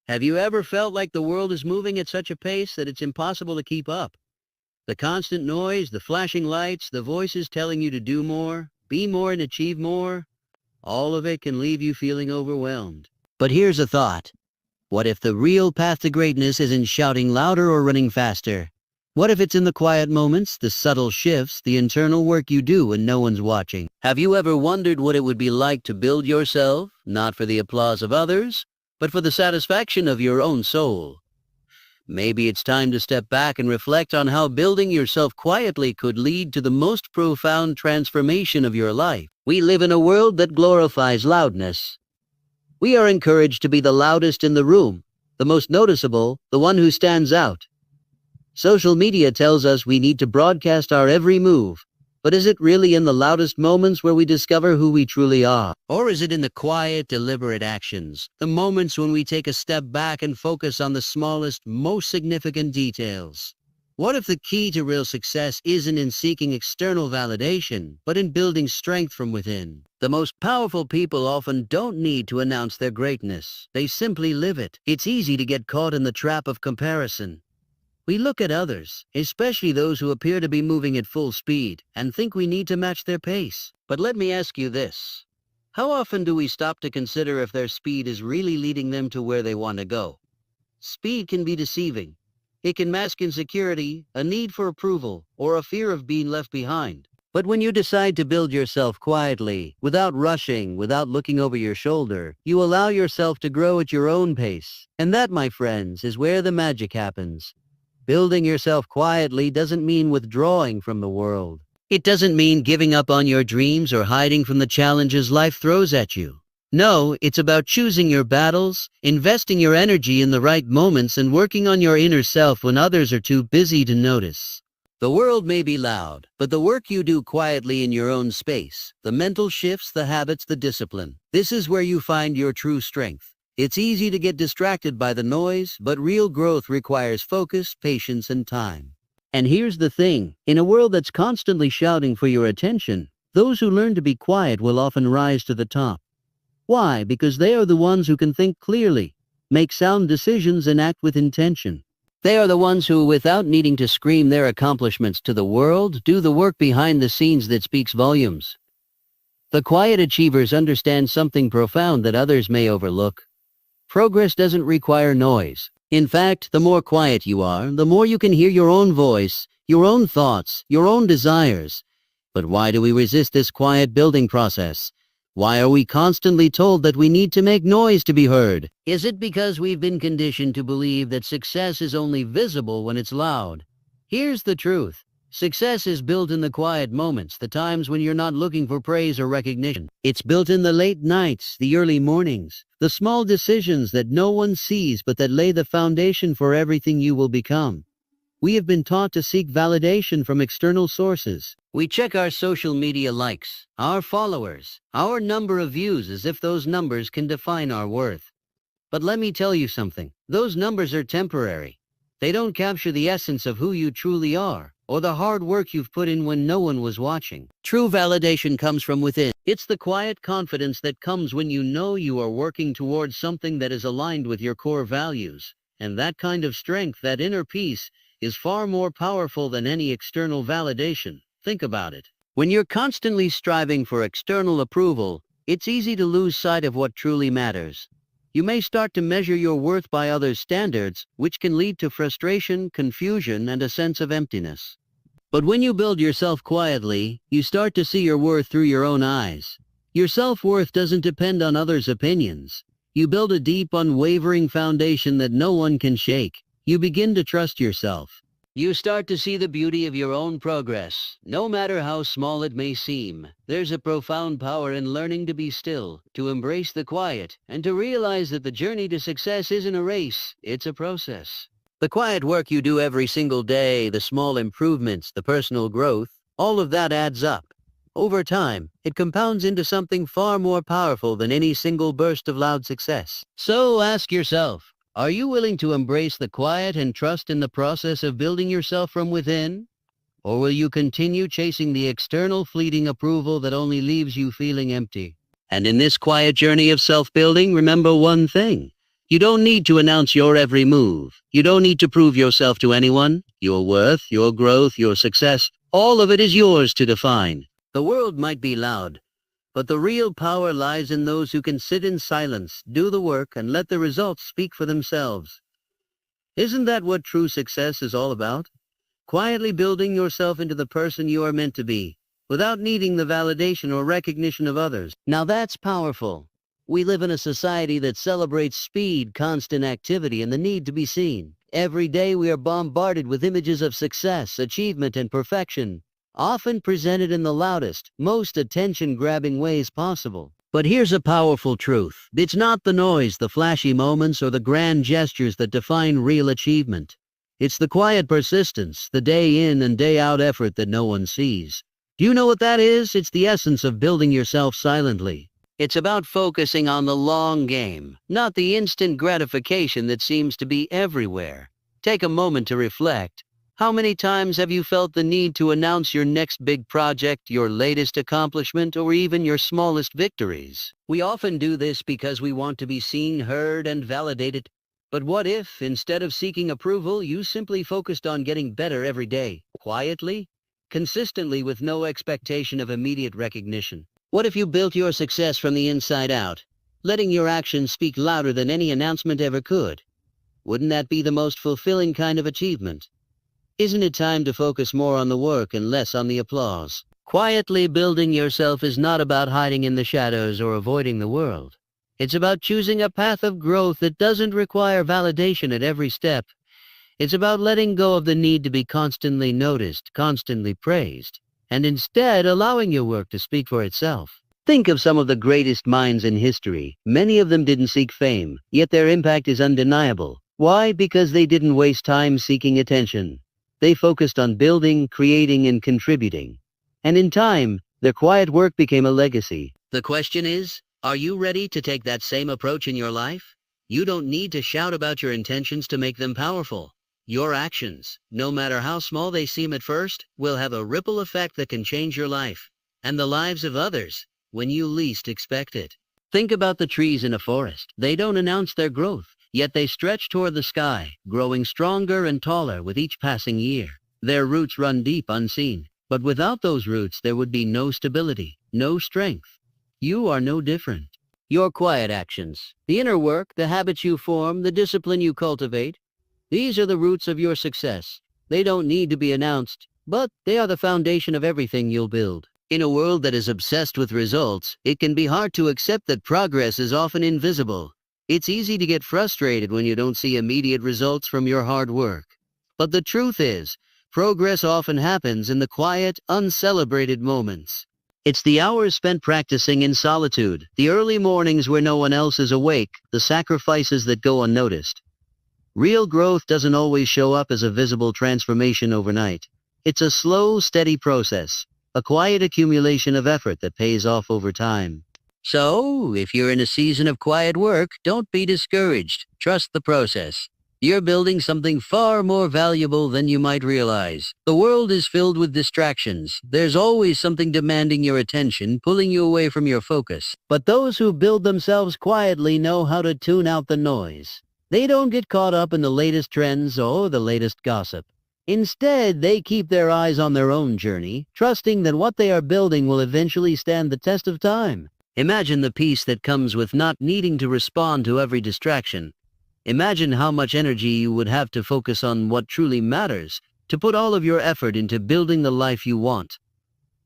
Have you ever felt like the world is moving at such a pace that it's impossible to keep up? The constant noise, the flashing lights, the voices telling you to do more, be more and achieve more, all of it can leave you feeling overwhelmed. But here's a thought. What if the real path to greatness isn't shouting louder or running faster? What if it's in the quiet moments, the subtle shifts, the internal work you do when no one's watching? Have you ever wondered what it would be like to build yourself, not for the applause of others, but for the satisfaction of your own soul? Maybe it's time to step back and reflect on how building yourself quietly could lead to the most profound transformation of your life. We live in a world that glorifies loudness. We are encouraged to be the loudest in the room, the most noticeable, the one who stands out. Social media tells us we need to broadcast our every move, but is it really in the loudest moments where we discover who we truly are? Or is it in the quiet, deliberate actions, the moments when we take a step back and focus on the smallest, most significant details? What if the key to real success isn't in seeking external validation, but in building strength from within? The most powerful people often don't need to announce their greatness. They simply live it. It's easy to get caught in the trap of comparison. We look at others, especially those who appear to be moving at full speed, and think we need to match their pace. But let me ask you this. How often do we stop to consider if their speed is really leading them to where they want to go? Speed can be deceiving. It can mask insecurity, a need for approval, or a fear of being left behind. But when you decide to build yourself quietly, without rushing, without looking over your shoulder, you allow yourself to grow at your own pace. And that, my friends, is where the magic happens. Building yourself quietly doesn't mean withdrawing from the world. It doesn't mean giving up on your dreams or hiding from the challenges life throws at you. No, it's about choosing your battles, investing your energy in the right moments, and working on your inner self when others are too busy to notice. The world may be loud, but the work you do quietly in your own space, the mental shifts, the habits, the discipline, this is where you find your true strength. It's easy to get distracted by the noise, but real growth requires focus, patience, and time. And here's the thing, in a world that's constantly shouting for your attention, those who learn to be quiet will often rise to the top. Why? Because they are the ones who can think clearly, make sound decisions, and act with intention. They are the ones who, without needing to scream their accomplishments to the world, do the work behind the scenes that speaks volumes. The quiet achievers understand something profound that others may overlook. Progress doesn't require noise. In fact, the more quiet you are, the more you can hear your own voice, your own thoughts, your own desires. But why do we resist this quiet building process? Why are we constantly told that we need to make noise to be heard? Is it because we've been conditioned to believe that success is only visible when it's loud? Here's the truth. Success is built in the quiet moments, the times when you're not looking for praise or recognition. It's built in the late nights, the early mornings, the small decisions that no one sees but that lay the foundation for everything you will become. We have been taught to seek validation from external sources. We check our social media likes, our followers, our number of views as if those numbers can define our worth. But let me tell you something, those numbers are temporary. They don't capture the essence of who you truly are, or the hard work you've put in when no one was watching. True validation comes from within. It's the quiet confidence that comes when you know you are working towards something that is aligned with your core values. And that kind of strength, that inner peace, is far more powerful than any external validation. Think about it. When you're constantly striving for external approval, it's easy to lose sight of what truly matters. You may start to measure your worth by others' standards, which can lead to frustration, confusion, and a sense of emptiness. But when you build yourself quietly, you start to see your worth through your own eyes. Your self-worth doesn't depend on others' opinions. You build a deep, unwavering foundation that no one can shake. You begin to trust yourself. You start to see the beauty of your own progress, no matter how small it may seem. There's a profound power in learning to be still, to embrace the quiet, and to realize that the journey to success isn't a race, it's a process. The quiet work you do every single day, the small improvements, the personal growth, all of that adds up. Over time, it compounds into something far more powerful than any single burst of loud success. So ask yourself, are you willing to embrace the quiet and trust in the process of building yourself from within? Or will you continue chasing the external fleeting approval that only leaves you feeling empty? And in this quiet journey of self-building, remember one thing. You don't need to announce your every move. You don't need to prove yourself to anyone. Your worth, your growth, your success, all of it is yours to define. The world might be loud, but the real power lies in those who can sit in silence, do the work, and let the results speak for themselves. Isn't that what true success is all about? Quietly building yourself into the person you are meant to be, without needing the validation or recognition of others. Now that's powerful. We live in a society that celebrates speed, constant activity, and the need to be seen. Every day we are bombarded with images of success, achievement, and perfection, often presented in the loudest, most attention-grabbing ways possible. But here's a powerful truth. It's not the noise, the flashy moments, or the grand gestures that define real achievement. It's the quiet persistence, the day in and day out effort that no one sees. Do you know what that is? It's the essence of building yourself silently. It's about focusing on the long game, not the instant gratification that seems to be everywhere. Take a moment to reflect. How many times have you felt the need to announce your next big project, your latest accomplishment, or even your smallest victories? We often do this because we want to be seen, heard, and validated. But what if, instead of seeking approval, you simply focused on getting better every day, quietly, consistently, with no expectation of immediate recognition? What if you built your success from the inside out, letting your actions speak louder than any announcement ever could? Wouldn't that be the most fulfilling kind of achievement? Isn't it time to focus more on the work and less on the applause? Quietly building yourself is not about hiding in the shadows or avoiding the world. It's about choosing a path of growth that doesn't require validation at every step. It's about letting go of the need to be constantly noticed, constantly praised, and instead allowing your work to speak for itself. Think of some of the greatest minds in history. Many of them didn't seek fame, yet their impact is undeniable. Why? Because they didn't waste time seeking attention. They focused on building, creating, and contributing. And in time, their quiet work became a legacy. The question is, are you ready to take that same approach in your life? You don't need to shout about your intentions to make them powerful. Your actions, no matter how small they seem at first, will have a ripple effect that can change your life and the lives of others when you least expect it. Think about the trees in a forest. They don't announce their growth, yet they stretch toward the sky, growing stronger and taller with each passing year. Their roots run deep, unseen. But without those roots, there would be no stability, no strength. You are no different. Your quiet actions, the inner work, the habits you form, the discipline you cultivate, these are the roots of your success. They don't need to be announced, but they are the foundation of everything you'll build. In a world that is obsessed with results, it can be hard to accept that progress is often invisible. It's easy to get frustrated when you don't see immediate results from your hard work. But the truth is, progress often happens in the quiet, uncelebrated moments. It's the hours spent practicing in solitude, the early mornings where no one else is awake, the sacrifices that go unnoticed. Real growth doesn't always show up as a visible transformation overnight. It's a slow, steady process, a quiet accumulation of effort that pays off over time. So, if you're in a season of quiet work, don't be discouraged. Trust the process. You're building something far more valuable than you might realize. The world is filled with distractions. There's always something demanding your attention, pulling you away from your focus. But those who build themselves quietly know how to tune out the noise. They don't get caught up in the latest trends or the latest gossip. Instead, they keep their eyes on their own journey, trusting that what they are building will eventually stand the test of time. Imagine the peace that comes with not needing to respond to every distraction. Imagine how much energy you would have to focus on what truly matters, to put all of your effort into building the life you want,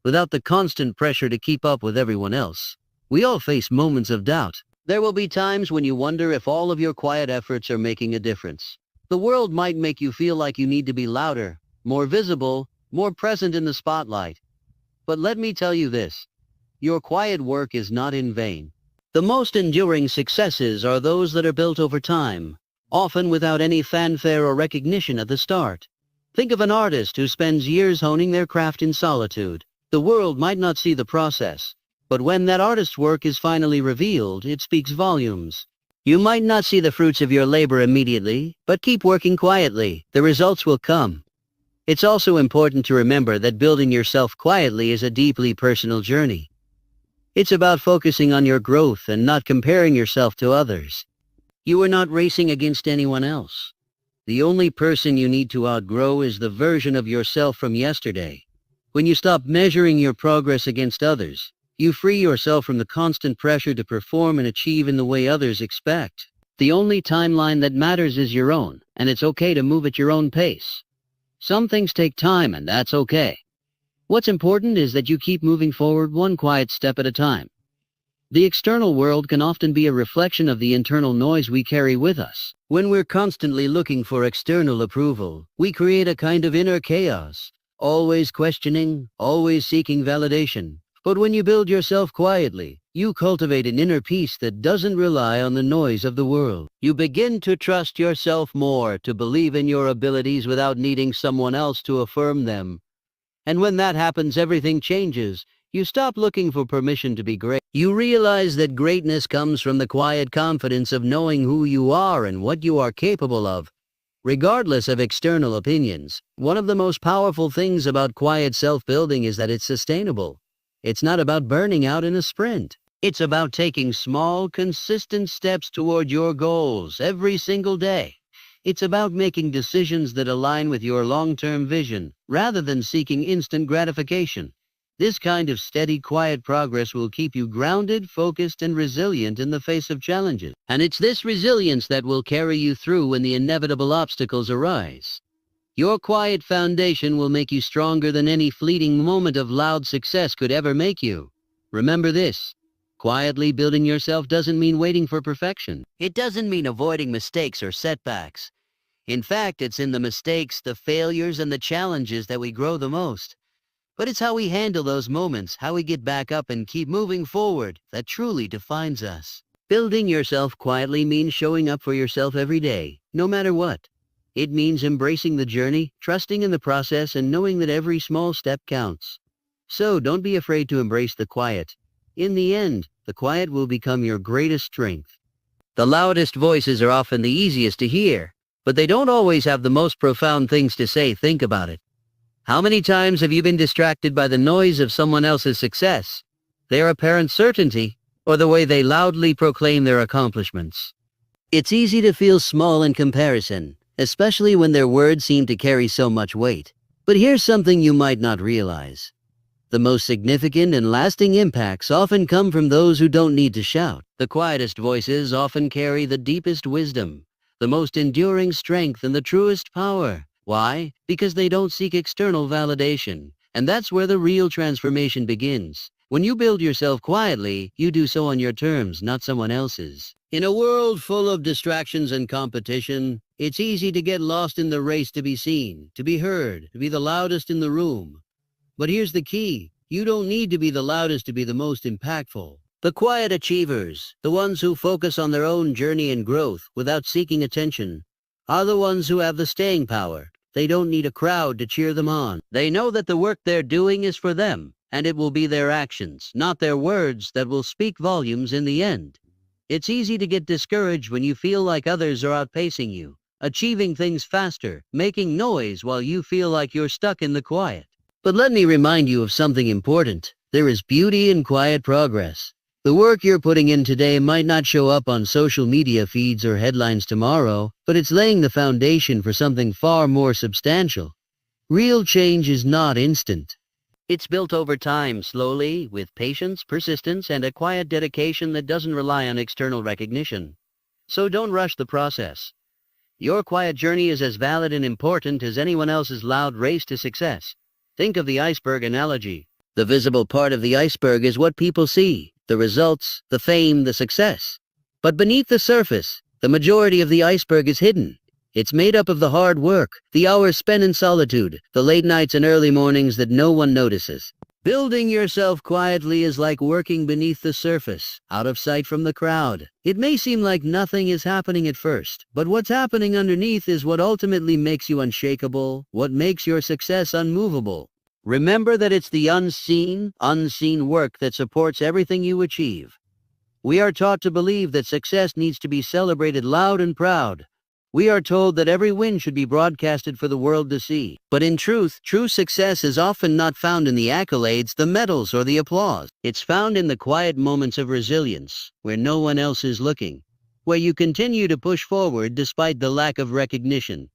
without the constant pressure to keep up with everyone else. We all face moments of doubt. There will be times when you wonder if all of your quiet efforts are making a difference. The world might make you feel like you need to be louder, more visible, more present in the spotlight. But let me tell you this. Your quiet work is not in vain. The most enduring successes are those that are built over time, often without any fanfare or recognition at the start. Think of an artist who spends years honing their craft in solitude. The world might not see the process, but when that artist's work is finally revealed, it speaks volumes. You might not see the fruits of your labor immediately, but keep working quietly. The results will come. It's also important to remember that building yourself quietly is a deeply personal journey. It's about focusing on your growth and not comparing yourself to others. You are not racing against anyone else. The only person you need to outgrow is the version of yourself from yesterday. When you stop measuring your progress against others, you free yourself from the constant pressure to perform and achieve in the way others expect. The only timeline that matters is your own, and it's okay to move at your own pace. Some things take time, and that's okay. What's important is that you keep moving forward one quiet step at a time. The external world can often be a reflection of the internal noise we carry with us. When we're constantly looking for external approval, we create a kind of inner chaos, always questioning, always seeking validation. But when you build yourself quietly, you cultivate an inner peace that doesn't rely on the noise of the world. You begin to trust yourself more, to believe in your abilities without needing someone else to affirm them. And when that happens, everything changes. You stop looking for permission to be great. You realize that greatness comes from the quiet confidence of knowing who you are and what you are capable of. Regardless of external opinions, one of the most powerful things about quiet self-building is that it's sustainable. It's not about burning out in a sprint. It's about taking small, consistent steps toward your goals every single day. It's about making decisions that align with your long-term vision, rather than seeking instant gratification. This kind of steady, quiet progress will keep you grounded, focused, and resilient in the face of challenges. And it's this resilience that will carry you through when the inevitable obstacles arise. Your quiet foundation will make you stronger than any fleeting moment of loud success could ever make you. Remember this: quietly building yourself doesn't mean waiting for perfection. It doesn't mean avoiding mistakes or setbacks. In fact, it's in the mistakes, the failures, and the challenges that we grow the most. But it's how we handle those moments, how we get back up and keep moving forward, that truly defines us. Building yourself quietly means showing up for yourself every day, no matter what. It means embracing the journey, trusting in the process, and knowing that every small step counts. So don't be afraid to embrace the quiet. In the end, the quiet will become your greatest strength. The loudest voices are often the easiest to hear, but they don't always have the most profound things to say. Think about it. How many times have you been distracted by the noise of someone else's success, their apparent certainty, or the way they loudly proclaim their accomplishments? It's easy to feel small in comparison, especially when their words seem to carry so much weight. But here's something you might not realize. The most significant and lasting impacts often come from those who don't need to shout. The quietest voices often carry the deepest wisdom, the most enduring strength, and the truest power. Why? Because they don't seek external validation. And that's where the real transformation begins. When you build yourself quietly, you do so on your terms, not someone else's. In a world full of distractions and competition, it's easy to get lost in the race to be seen, to be heard, to be the loudest in the room. But here's the key: you don't need to be the loudest to be the most impactful. The quiet achievers, the ones who focus on their own journey and growth without seeking attention, are the ones who have the staying power. They don't need a crowd to cheer them on. They know that the work they're doing is for them, and it will be their actions, not their words, that will speak volumes in the end. It's easy to get discouraged when you feel like others are outpacing you, achieving things faster, making noise while you feel like you're stuck in the quiet. But let me remind you of something important. There is beauty in quiet progress. The work you're putting in today might not show up on social media feeds or headlines tomorrow, but it's laying the foundation for something far more substantial. Real change is not instant. It's built over time, slowly, with patience, persistence, and a quiet dedication that doesn't rely on external recognition. So don't rush the process. Your quiet journey is as valid and important as anyone else's loud race to success. Think of the iceberg analogy. The visible part of the iceberg is what people see: the results, the fame, the success. But beneath the surface, the majority of the iceberg is hidden. It's made up of the hard work, the hours spent in solitude, the late nights and early mornings that no one notices. Building yourself quietly is like working beneath the surface, out of sight from the crowd. It may seem like nothing is happening at first, but what's happening underneath is what ultimately makes you unshakable, what makes your success unmovable. Remember that it's the unseen work that supports everything you achieve. We are taught to believe that success needs to be celebrated loud and proud. We are told that every win should be broadcasted for the world to see. But in truth, true success is often not found in the accolades, the medals, or the applause. It's found in the quiet moments of resilience, where no one else is looking. where you continue to push forward despite the lack of recognition.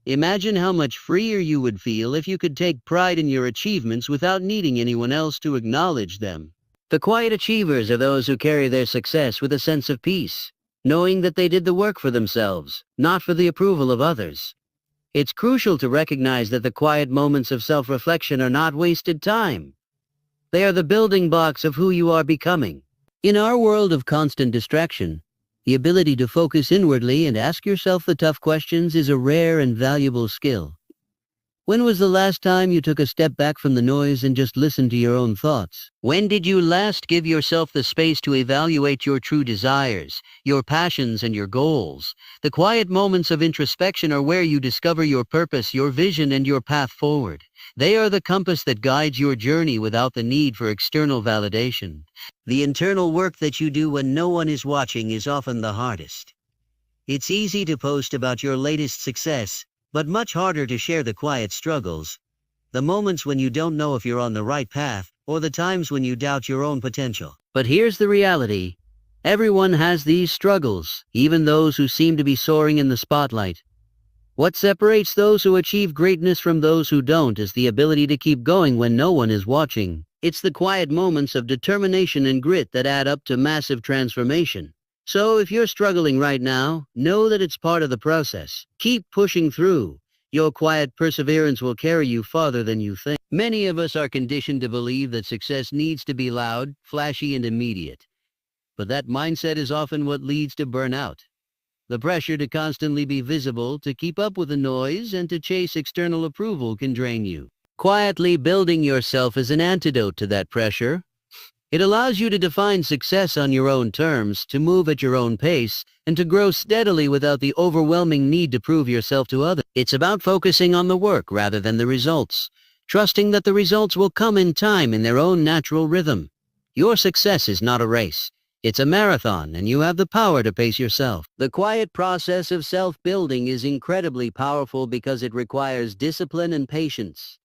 Imagine how much freer you would feel if you could take pride in your achievements without needing anyone else to acknowledge them. The quiet achievers are those who carry their success with a sense of peace, knowing that they did the work for themselves, not for the approval of others. It's crucial to recognize that the quiet moments of self-reflection are not wasted time. They are the building blocks of who you are becoming. In our world of constant distraction, the ability to focus inwardly and ask yourself the tough questions is a rare and valuable skill. When was the last time you took a step back from the noise and just listened to your own thoughts? When did you last give yourself the space to evaluate your true desires, your passions, and your goals? The quiet moments of introspection are where you discover your purpose, your vision, and your path forward. They are the compass that guides your journey without the need for external validation. The internal work that you do when no one is watching is often the hardest. It's easy to post about your latest success, but much harder to share the quiet struggles, the moments when you don't know if you're on the right path, or the times when you doubt your own potential. But here's the reality. Everyone has these struggles, even those who seem to be soaring in the spotlight. What separates those who achieve greatness from those who don't is the ability to keep going when no one is watching. It's the quiet moments of determination and grit that add up to massive transformation. So if you're struggling right now, know that it's part of the process. Keep pushing through. Your quiet perseverance will carry you farther than you think. Many of us are conditioned to believe that success needs to be loud, flashy, and immediate. But that mindset is often what leads to burnout. The pressure to constantly be visible, to keep up with the noise, and to chase external approval can drain you. Quietly building yourself is an antidote to that pressure. It allows you to define success on your own terms, to move at your own pace, and to grow steadily without the overwhelming need to prove yourself to others. It's about focusing on the work rather than the results, trusting that the results will come in time in their own natural rhythm. Your success is not a race. It's a marathon, and you have the power to pace yourself. The quiet process of self-building is incredibly powerful because it requires discipline and patience.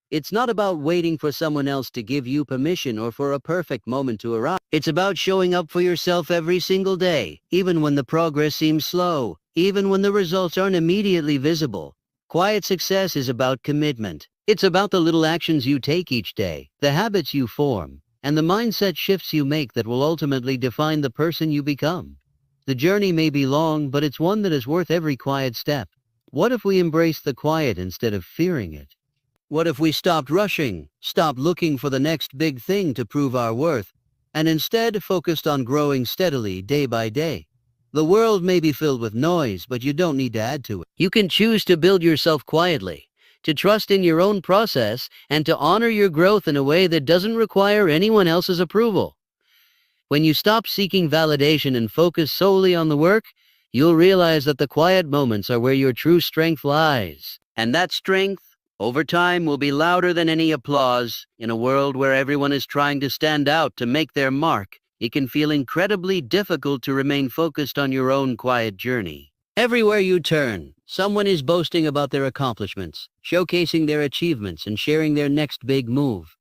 It's not about waiting for someone else to give you permission or for a perfect moment to arrive. It's about showing up for yourself every single day, even when the progress seems slow, even when the results aren't immediately visible. Quiet success is about commitment. It's about the little actions you take each day, the habits you form, and the mindset shifts you make that will ultimately define the person you become. The journey may be long, but it's one that is worth every quiet step. What if we embraced the quiet instead of fearing it? What if we stopped rushing, stopped looking for the next big thing to prove our worth, and instead focused on growing steadily day by day? The world may be filled with noise, but you don't need to add to it. You can choose to build yourself quietly, to trust in your own process, and to honor your growth in a way that doesn't require anyone else's approval. When you stop seeking validation and focus solely on the work, you'll realize that the quiet moments are where your true strength lies. And that strength, over time, will be louder than any applause. In a world where everyone is trying to stand out to make their mark, it can feel incredibly difficult to remain focused on your own quiet journey. Everywhere you turn, someone is boasting about their accomplishments, showcasing their achievements, and sharing their next big move.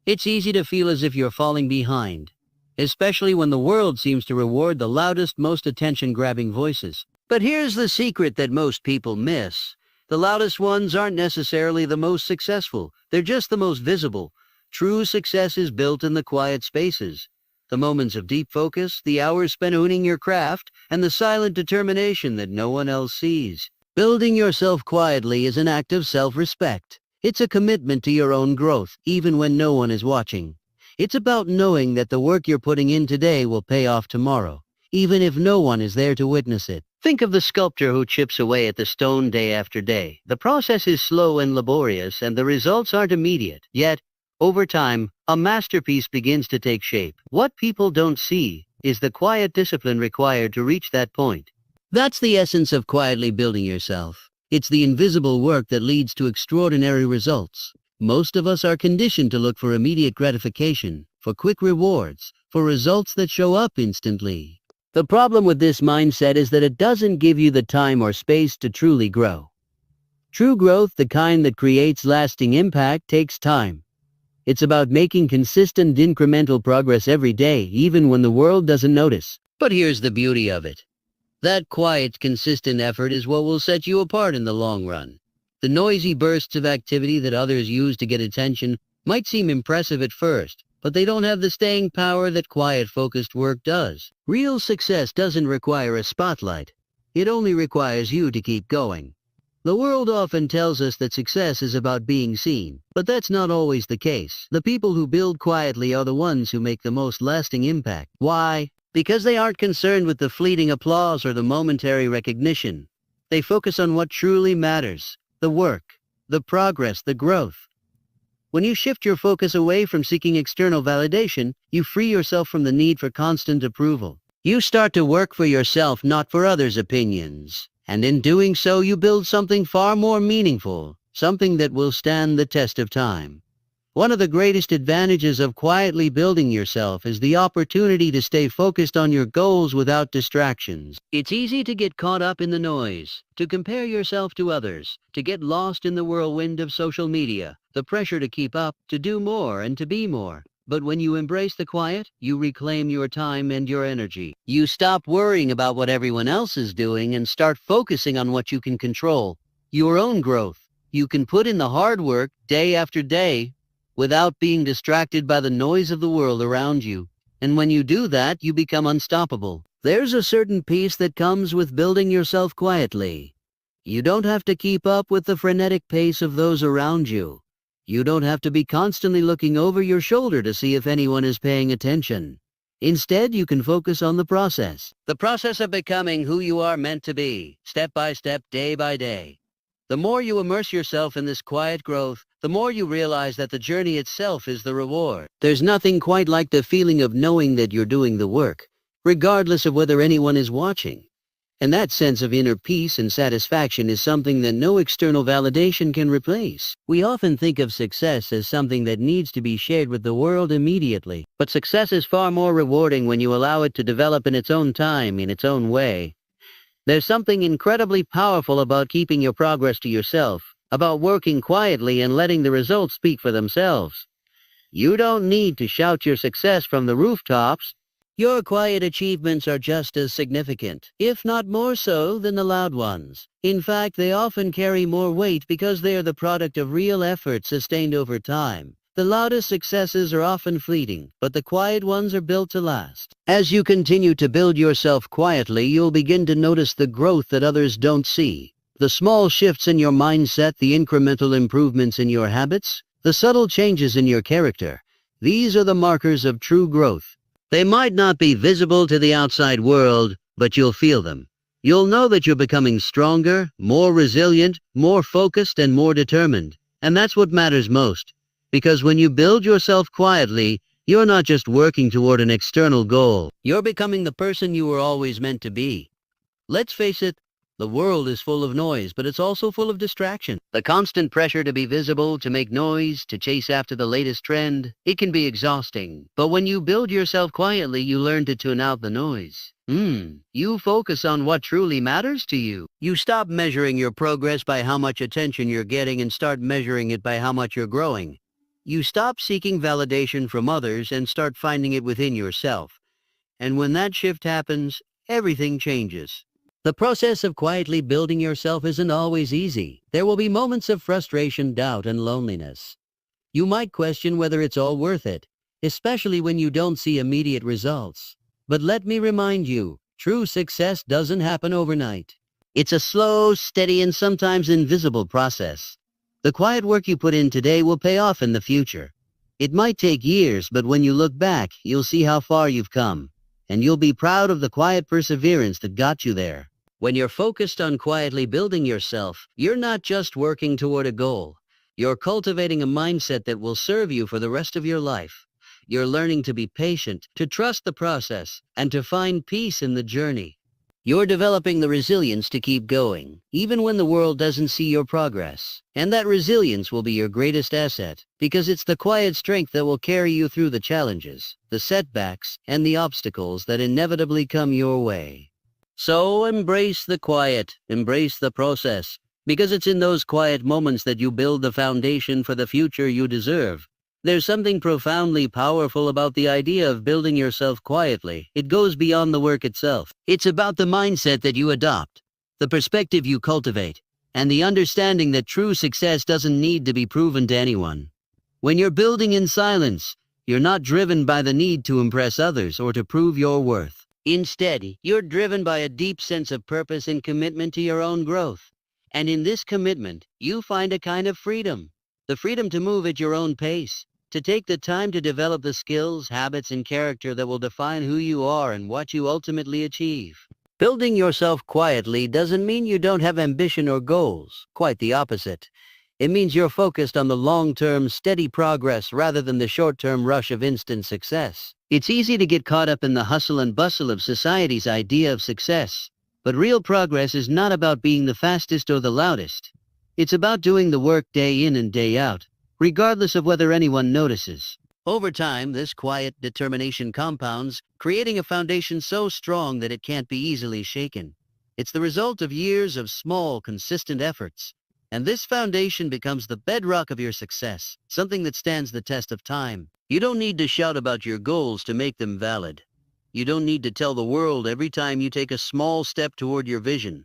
It's easy to feel as if you're falling behind, especially when the world seems to reward the loudest, most attention-grabbing voices. But here's the secret that most people miss. The loudest ones aren't necessarily the most successful. They're just the most visible. True success is built in the quiet spaces. The moments of deep focus, the hours spent honing your craft, and the silent determination that no one else sees. Building yourself quietly is an act of self-respect. It's a commitment to your own growth, even when no one is watching. It's about knowing that the work you're putting in today will pay off tomorrow, even if no one is there to witness it. Think of the sculptor who chips away at the stone day after day. The process is slow and laborious, and the results aren't immediate. Yet, over time, a masterpiece begins to take shape. What people don't see is the quiet discipline required to reach that point. That's the essence of quietly building yourself. It's the invisible work that leads to extraordinary results. Most of us are conditioned to look for immediate gratification, for quick rewards, for results that show up instantly. The problem with this mindset is that it doesn't give you the time or space to truly grow. True growth, the kind that creates lasting impact, takes time. It's about making consistent incremental progress every day, even when the world doesn't notice. But here's the beauty of it. That quiet, consistent effort is what will set you apart in the long run. The noisy bursts of activity that others use to get attention might seem impressive at first, but they don't have the staying power that quiet, focused work does. Real success doesn't require a spotlight. It only requires you to keep going. The world often tells us that success is about being seen, but that's not always the case. The people who build quietly are the ones who make the most lasting impact. Why? Because they aren't concerned with the fleeting applause or the momentary recognition. They focus on what truly matters: the work, the progress, the growth. When you shift your focus away from seeking external validation, you free yourself from the need for constant approval. You start to work for yourself, not for others' opinions. And in doing so, you build something far more meaningful, something that will stand the test of time. One of the greatest advantages of quietly building yourself is the opportunity to stay focused on your goals without distractions. It's easy to get caught up in the noise, to compare yourself to others, to get lost in the whirlwind of social media, the pressure to keep up, to do more and to be more. But when you embrace the quiet, you reclaim your time and your energy. You stop worrying about what everyone else is doing and start focusing on what you can control: your own growth. You can put in the hard work day after day without being distracted by the noise of the world around you. And when you do that, you become unstoppable. There's a certain peace that comes with building yourself quietly. You don't have to keep up with the frenetic pace of those around you. You don't have to be constantly looking over your shoulder to see if anyone is paying attention. Instead, you can focus on the process. The process of becoming who you are meant to be, step by step, day by day. The more you immerse yourself in this quiet growth, the more you realize that the journey itself is the reward. There's nothing quite like the feeling of knowing that you're doing the work, regardless of whether anyone is watching. And that sense of inner peace and satisfaction is something that no external validation can replace. We often think of success as something that needs to be shared with the world immediately. But success is far more rewarding when you allow it to develop in its own time, in its own way. There's something incredibly powerful about keeping your progress to yourself, about working quietly and letting the results speak for themselves. You don't need to shout your success from the rooftops. Your quiet achievements are just as significant, if not more so, than the loud ones. In fact, they often carry more weight because they are the product of real effort sustained over time. The loudest successes are often fleeting, but the quiet ones are built to last. As you continue to build yourself quietly, you'll begin to notice the growth that others don't see. The small shifts in your mindset, the incremental improvements in your habits, the subtle changes in your character. These are the markers of true growth. They might not be visible to the outside world, but you'll feel them. You'll know that you're becoming stronger, more resilient, more focused, and more determined. And that's what matters most. Because when you build yourself quietly, you're not just working toward an external goal. You're becoming the person you were always meant to be. Let's face it, the world is full of noise, but it's also full of distraction. The constant pressure to be visible, to make noise, to chase after the latest trend, it can be exhausting. But when you build yourself quietly, you learn to tune out the noise. You focus on what truly matters to you. You stop measuring your progress by how much attention you're getting and start measuring it by how much you're growing. You stop seeking validation from others and start finding it within yourself. And when that shift happens, everything changes. The process of quietly building yourself isn't always easy. There will be moments of frustration, doubt, and loneliness. You might question whether it's all worth it, especially when you don't see immediate results. But let me remind you, true success doesn't happen overnight. It's a slow, steady, and sometimes invisible process. The quiet work you put in today will pay off in the future. It might take years, but when you look back, you'll see how far you've come. And you'll be proud of the quiet perseverance that got you there. When you're focused on quietly building yourself, you're not just working toward a goal. You're cultivating a mindset that will serve you for the rest of your life. You're learning to be patient, to trust the process, and to find peace in the journey. You're developing the resilience to keep going, even when the world doesn't see your progress. And that resilience will be your greatest asset, because it's the quiet strength that will carry you through the challenges, the setbacks, and the obstacles that inevitably come your way. So embrace the quiet, embrace the process, because it's in those quiet moments that you build the foundation for the future you deserve. There's something profoundly powerful about the idea of building yourself quietly. It goes beyond the work itself. It's about the mindset that you adopt, the perspective you cultivate, and the understanding that true success doesn't need to be proven to anyone. When you're building in silence, you're not driven by the need to impress others or to prove your worth. Instead, you're driven by a deep sense of purpose and commitment to your own growth. And in this commitment, you find a kind of freedom. The freedom to move at your own pace, to take the time to develop the skills, habits, and character that will define who you are and what you ultimately achieve. Building yourself quietly doesn't mean you don't have ambition or goals. Quite the opposite. It means you're focused on the long-term, steady progress rather than the short-term rush of instant success. It's easy to get caught up in the hustle and bustle of society's idea of success. But real progress is not about being the fastest or the loudest. It's about doing the work day in and day out, regardless of whether anyone notices. Over time, this quiet determination compounds, creating a foundation so strong that it can't be easily shaken. It's the result of years of small, consistent efforts. And this foundation becomes the bedrock of your success, something that stands the test of time. You don't need to shout about your goals to make them valid. You don't need to tell the world every time you take a small step toward your vision.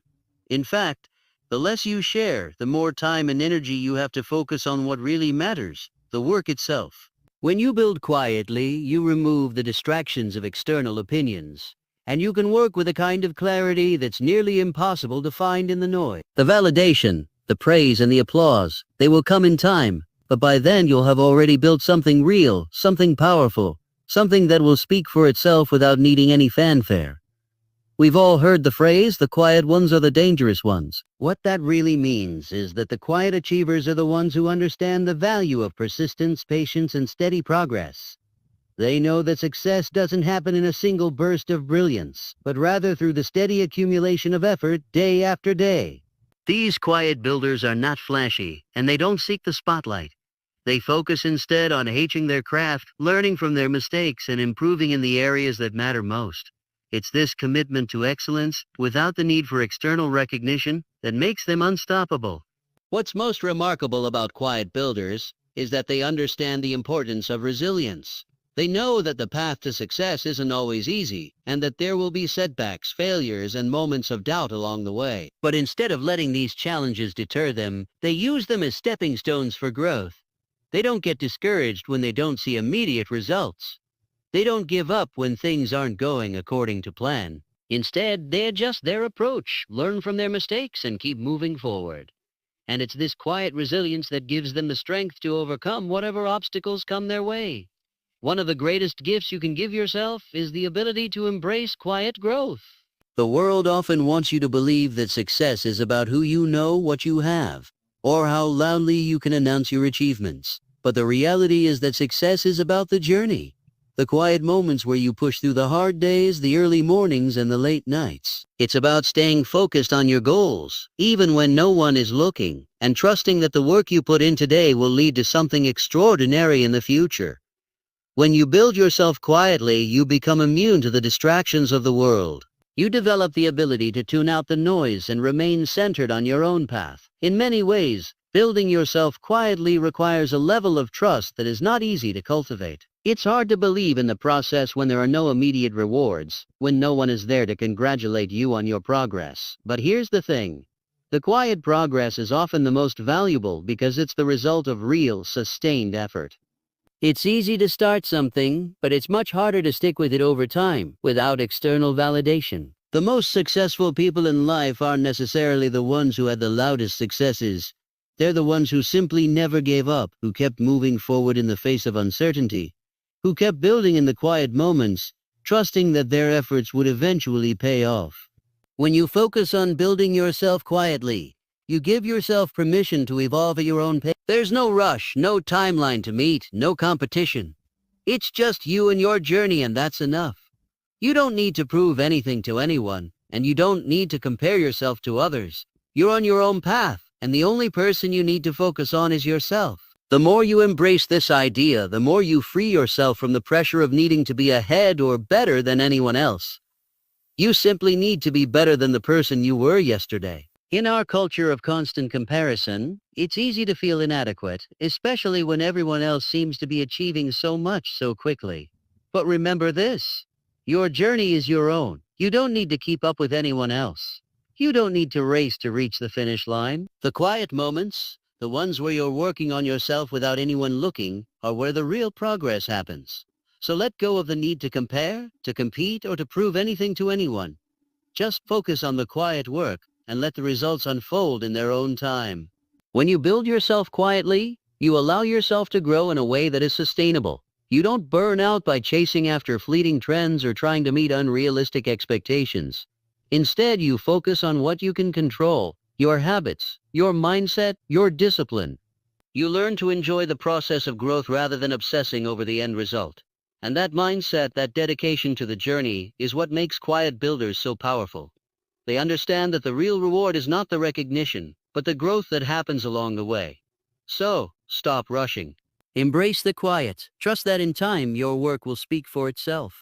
In fact, the less you share, the more time and energy you have to focus on what really matters, the work itself. When you build quietly, you remove the distractions of external opinions, and you can work with a kind of clarity that's nearly impossible to find in the noise. The validation, the praise, and the applause, they will come in time, but by then you'll have already built something real, something powerful, something that will speak for itself without needing any fanfare. We've all heard the phrase, the quiet ones are the dangerous ones. What that really means is that the quiet achievers are the ones who understand the value of persistence, patience, and steady progress. They know that success doesn't happen in a single burst of brilliance, but rather through the steady accumulation of effort day after day. These quiet builders are not flashy, and they don't seek the spotlight. They focus instead on hating their craft, learning from their mistakes, and improving in the areas that matter most. It's this commitment to excellence, without the need for external recognition, that makes them unstoppable. What's most remarkable about quiet builders is that they understand the importance of resilience. They know that the path to success isn't always easy, and that there will be setbacks, failures, and moments of doubt along the way. But instead of letting these challenges deter them, they use them as stepping stones for growth. They don't get discouraged when they don't see immediate results. They don't give up when things aren't going according to plan. Instead, they adjust their approach, learn from their mistakes, and keep moving forward. And it's this quiet resilience that gives them the strength to overcome whatever obstacles come their way. One of the greatest gifts you can give yourself is the ability to embrace quiet growth. The world often wants you to believe that success is about who you know, what you have, or how loudly you can announce your achievements. But the reality is that success is about the journey. The quiet moments where you push through the hard days, the early mornings, and the late nights. It's about staying focused on your goals, even when no one is looking, and trusting that the work you put in today will lead to something extraordinary in the future. When you build yourself quietly, you become immune to the distractions of the world. You develop the ability to tune out the noise and remain centered on your own path. In many ways, building yourself quietly requires a level of trust that is not easy to cultivate. It's hard to believe in the process when there are no immediate rewards, when no one is there to congratulate you on your progress. But here's the thing. The quiet progress is often the most valuable because it's the result of real, sustained effort. It's easy to start something, but it's much harder to stick with it over time, without external validation. The most successful people in life aren't necessarily the ones who had the loudest successes. They're the ones who simply never gave up, who kept moving forward in the face of uncertainty, who kept building in the quiet moments, trusting that their efforts would eventually pay off. When you focus on building yourself quietly, you give yourself permission to evolve at your own pace. There's no rush, no timeline to meet, no competition. It's just you and your journey, and that's enough. You don't need to prove anything to anyone, and you don't need to compare yourself to others. You're on your own path, and the only person you need to focus on is yourself. The more you embrace this idea, the more you free yourself from the pressure of needing to be ahead or better than anyone else. You simply need to be better than the person you were yesterday. In our culture of constant comparison, it's easy to feel inadequate, especially when everyone else seems to be achieving so much so quickly. But remember this. Your journey is your own. You don't need to keep up with anyone else. You don't need to race to reach the finish line. The quiet moments, the ones where you're working on yourself without anyone looking, are where the real progress happens. So let go of the need to compare, to compete, or to prove anything to anyone. Just focus on the quiet work and let the results unfold in their own time. When you build yourself quietly, you allow yourself to grow in a way that is sustainable. You don't burn out by chasing after fleeting trends or trying to meet unrealistic expectations. Instead, you focus on what you can control, your habits, your mindset, your discipline. You learn to enjoy the process of growth rather than obsessing over the end result. And that mindset, that dedication to the journey, is what makes quiet builders so powerful. They understand that the real reward is not the recognition, but the growth that happens along the way. So, stop rushing. Embrace the quiet. Trust that in time your work will speak for itself.